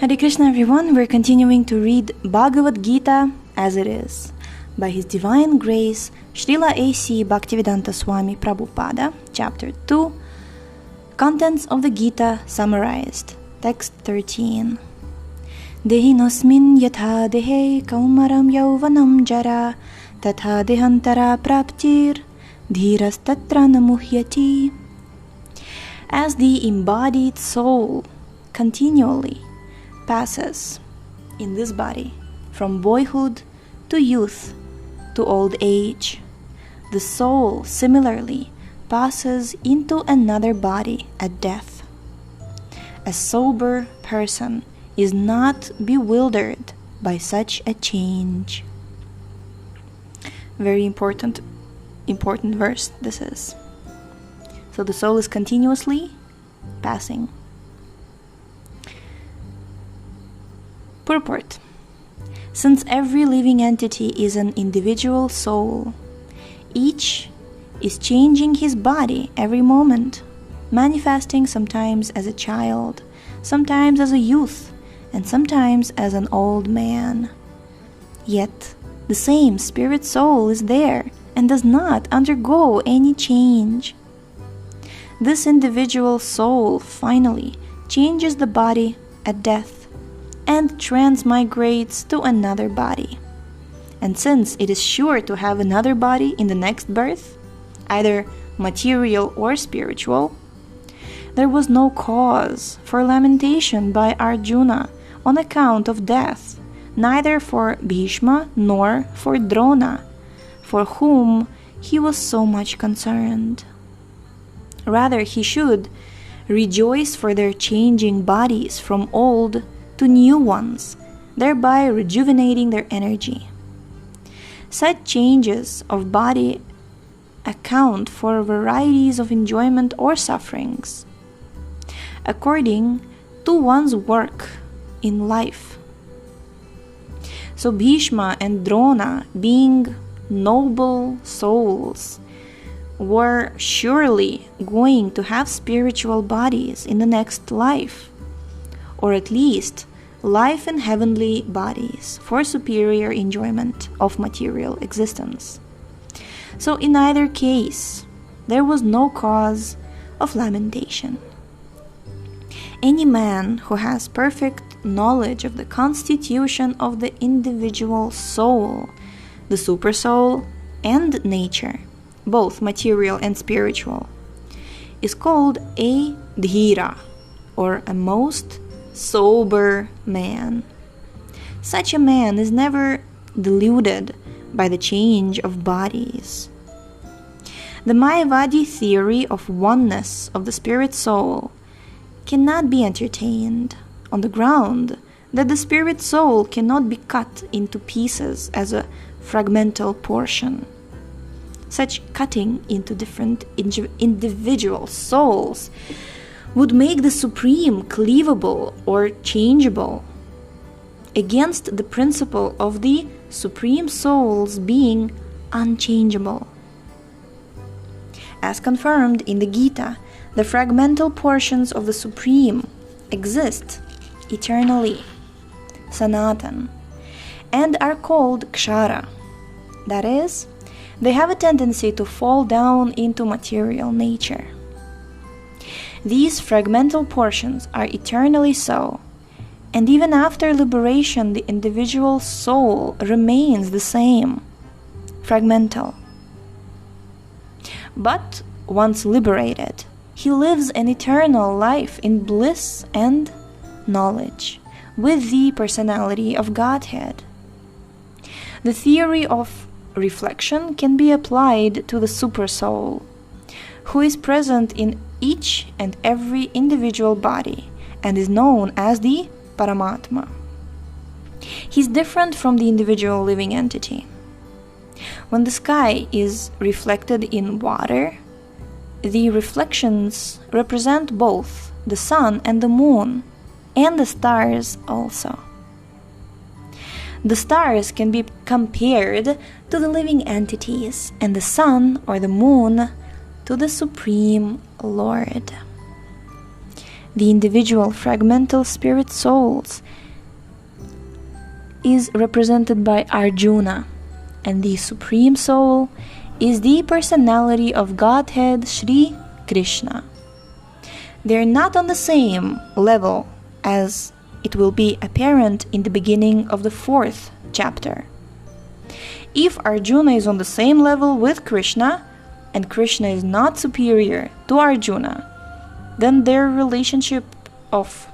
Hare Krishna everyone, we're continuing to read Bhagavad Gita as it is by His Divine Grace Srila A.C. Bhaktivedanta Swami Prabhupada, Chapter 2, Contents of the Gita Summarized, Text 13. Dehinosmin yatha dehe kaumaram yauvanam jara tatha dehantara praptir dhiras tatra namuhyati. As the embodied soul continually passes in this body from boyhood to youth to old age, the soul similarly passes into another body at death. A sober person is not bewildered by such a change. Very important verse this is. So the soul is continuously passing. Purport. Since every living entity is an individual soul, each is changing his body every moment, manifesting sometimes as a child, sometimes as a youth, and sometimes as an old man. Yet, the same spirit soul is there and does not undergo any change. This individual soul finally changes the body at death and transmigrates to another body. And since it is sure to have another body in the next birth, either material or spiritual, there was no cause for lamentation by Arjuna on account of death, neither for Bhishma nor for Drona, for whom he was so much concerned. Rather, he should rejoice for their changing bodies from old to new ones, thereby rejuvenating their energy. Such changes of body account for varieties of enjoyment or sufferings, according to one's work in life. So Bhishma and Drona, being noble souls, were surely going to have spiritual bodies in the next life, or at least life in heavenly bodies for superior enjoyment of material existence. So in either case, there was no cause of lamentation. Any man who has perfect knowledge of the constitution of the individual soul, the supersoul, and nature, both material and spiritual, is called a dhira, or a most sober man. Such a man is never deluded by the change of bodies. The Mayavadi theory of oneness of the spirit soul cannot be entertained on the ground that the spirit soul cannot be cut into pieces as a fragmental portion. Such cutting into different individual souls would make the supreme cleavable or changeable, against the principle of the supreme souls being unchangeable. As confirmed in the Gita, the fragmental portions of the supreme exist eternally, sanatan, and are called kshara. That is, they have a tendency to fall down into material nature. These fragmental portions are eternally so, and even after liberation the individual soul remains the same, fragmental. But once liberated, he lives an eternal life in bliss and knowledge with the personality of Godhead. The theory of reflection can be applied to the supersoul, who is present in each and every individual body and is known as the Paramatma. He is different from the individual living entity. When the sky is reflected in water, the reflections represent both the sun and the moon, and the stars also. The stars can be compared to the living entities, and the sun or the moon to the Supreme Lord. the individual fragmental spirit souls, is represented by Arjuna, and the Supreme Soul is the personality of Godhead Shri Krishna. They are not on the same level as it will be apparent in the beginning of the 4th chapter. If Arjuna is on the same level with Krishna, and Krishna is not superior to Arjuna, then their relationship of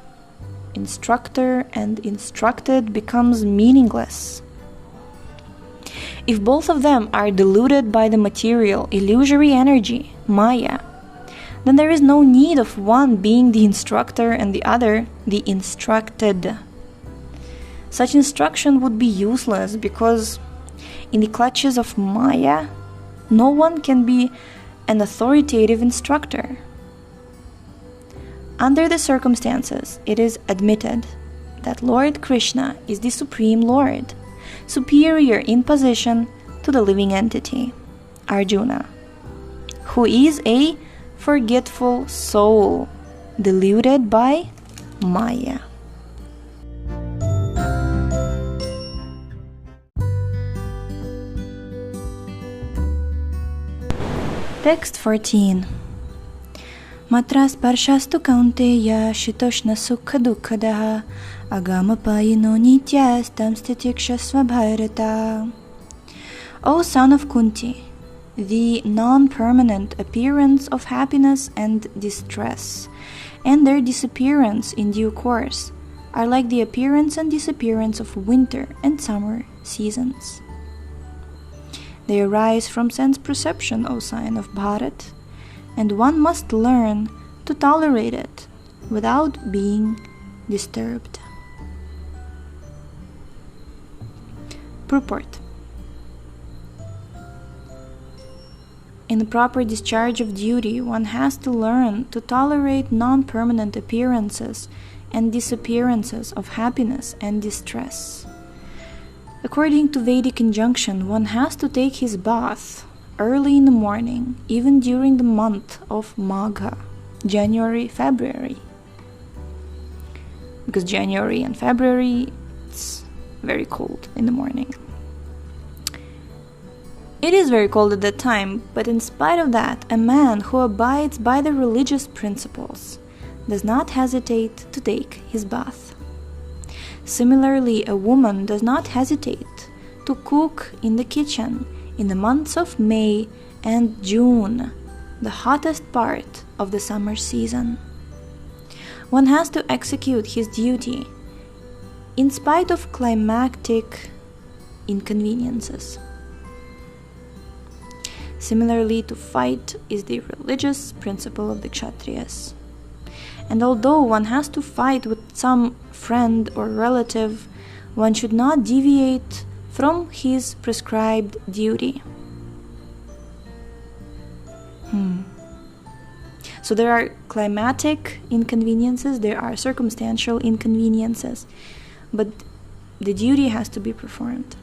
instructor and instructed becomes meaningless. If both of them are deluded by the material, illusory energy, Maya, then there is no need of one being the instructor and the other the instructed. Such instruction would be useless because in the clutches of Maya, no one can be an authoritative instructor. Under the circumstances, it is admitted that Lord Krishna is the Supreme Lord, superior in position to the living entity, Arjuna, who is a forgetful soul, deluded by Maya. Text 14. Matras parshastu kaunteya shitoshna sukha dukkadaha agama payino nityastam stitikshasva bhairata. O son of Kunti, the non-permanent appearance of happiness and distress, and their disappearance in due course, are like the appearance and disappearance of winter and summer seasons. They arise from sense perception, O sign of Bharat, and one must learn to tolerate it without being disturbed. Purport. In the proper discharge of duty, one has to learn to tolerate non-permanent appearances and disappearances of happiness and distress. According to Vedic injunction, one has to take his bath early in the morning, even during the month of Magha, January, February. Because January and February, it's very cold in the morning. It is very cold at that time, but in spite of that, a man who abides by the religious principles does not hesitate to take his bath. Similarly, a woman does not hesitate to cook in the kitchen in the months of May and June, the hottest part of the summer season. One has to execute his duty in spite of climactic inconveniences. Similarly, to fight is the religious principle of the Kshatriyas. And although one has to fight with some friend or relative, one should not deviate from his prescribed duty. So there are climatic inconveniences, there are circumstantial inconveniences, but the duty has to be performed.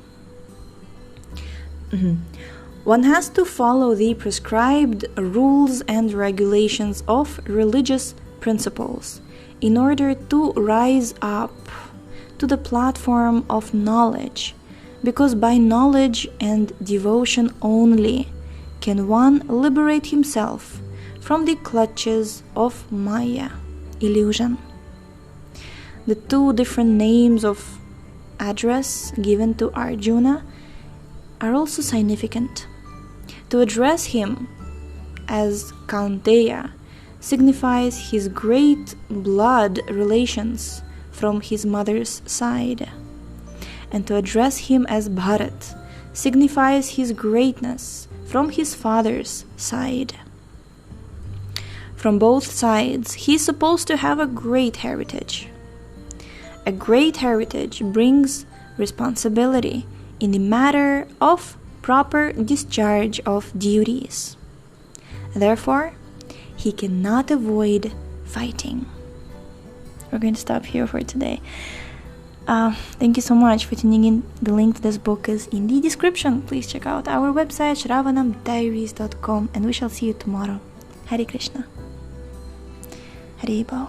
One has to follow the prescribed rules and regulations of religious principles in order to rise up to the platform of knowledge, because by knowledge and devotion only can one liberate himself from the clutches of Maya, illusion. The two different names of address given to Arjuna are also significant. To address him as Kaunteya signifies his great blood relations from his mother's side, and to address him as Bharat signifies his greatness from his father's side. From both sides, he is supposed to have a great heritage. A great heritage brings responsibility in the matter of proper discharge of duties. Therefore, he cannot avoid fighting. We're going to stop here for today. Thank you so much for tuning in. The link to this book is in the description. Please check out our website, shravanamdiaries.com, and we shall see you tomorrow. Hare Krishna. Hare Bhau.